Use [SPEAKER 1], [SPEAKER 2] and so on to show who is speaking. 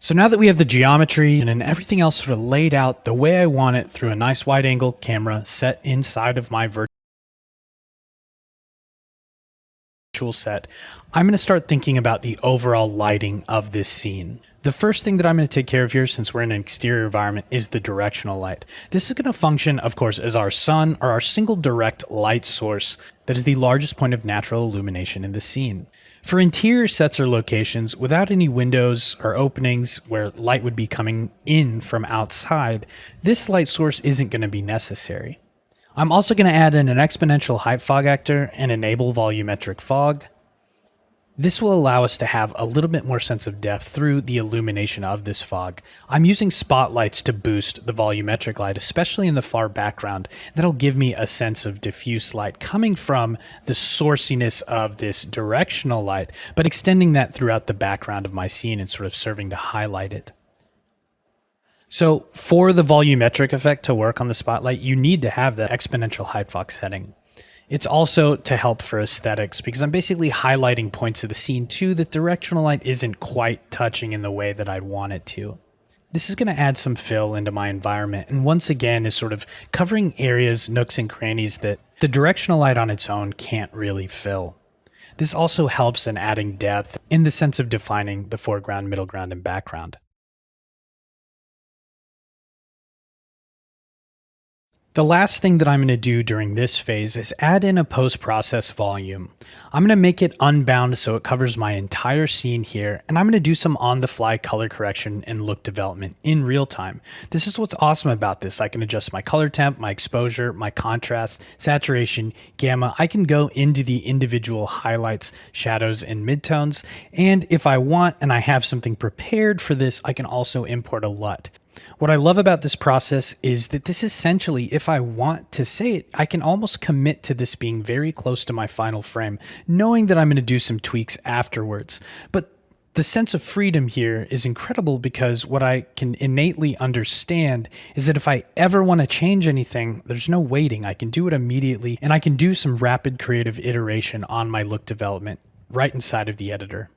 [SPEAKER 1] So now that we have the geometry and then everything else sort of laid out the way I want it through a nice wide angle camera set inside of my virtual set, I'm going to start thinking about the overall lighting of this scene. The first thing that I'm going to take care of here, since we're in an exterior environment, is the directional light. This is going to function, of course, as our sun or our single direct light source that is the largest point of natural illumination in the scene. For interior sets or locations without any windows or openings where light would be coming in from outside, this light source isn't going to be necessary. I'm also going to add in an exponential height fog actor and enable volumetric fog. This will allow us to have a little bit more sense of depth through the illumination of this fog. I'm using spotlights to boost the volumetric light, especially in the far background. That'll give me a sense of diffuse light coming from the sourciness of this directional light, but extending that throughout the background of my scene and sort of serving to highlight it. So for the volumetric effect to work on the spotlight, you need to have the exponential height fog setting. It's also to help for aesthetics because I'm basically highlighting points of the scene too that directional light isn't quite touching in the way that I'd want it to. This is going to add some fill into my environment and once again is sort of covering areas, nooks and crannies that the directional light on its own can't really fill. This also helps in adding depth in the sense of defining the foreground, middle ground, and background. The last thing that I'm going to do during this phase is add in a post-process volume. I'm going to make it unbound so it covers my entire scene here, and I'm going to do some on-the-fly color correction and look development in real time. This is what's awesome about this. I can adjust my color temp, my exposure, my contrast, saturation, gamma. I can go into the individual highlights, shadows, and midtones, and if I want and I have something prepared for this, I can also import a LUT. What I love about this process is that this essentially, if I want to say it, I can almost commit to this being very close to my final frame, knowing that I'm going to do some tweaks afterwards. But the sense of freedom here is incredible because what I can innately understand is that if I ever want to change anything, there's no waiting. I can do it immediately and I can do some rapid creative iteration on my look development right inside of the editor.